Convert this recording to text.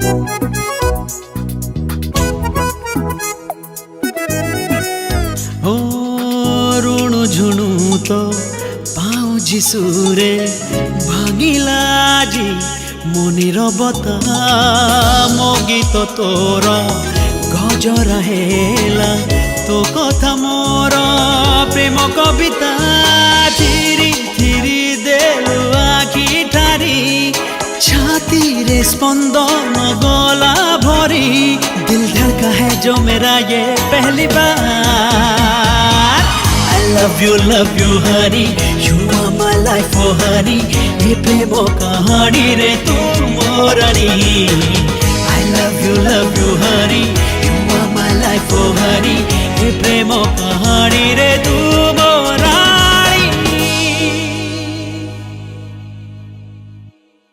ओ ऋणु झुणु तो पाउजी सुरे भांगिला जी मनिर बता मो गीत तोर गजर हेला तो कथा मोर प्रेम कविता थिरी थिरी देलु आखि ठारी छाती रे स्पंदन गला भरी दिल धड़का है जो मेरा ये पहली बार love you honey you are my life oh honey ये प्रेम कहानी रे तू मोरनी I love you honey you are my life oh honey ये प्रेम कहानी रे तू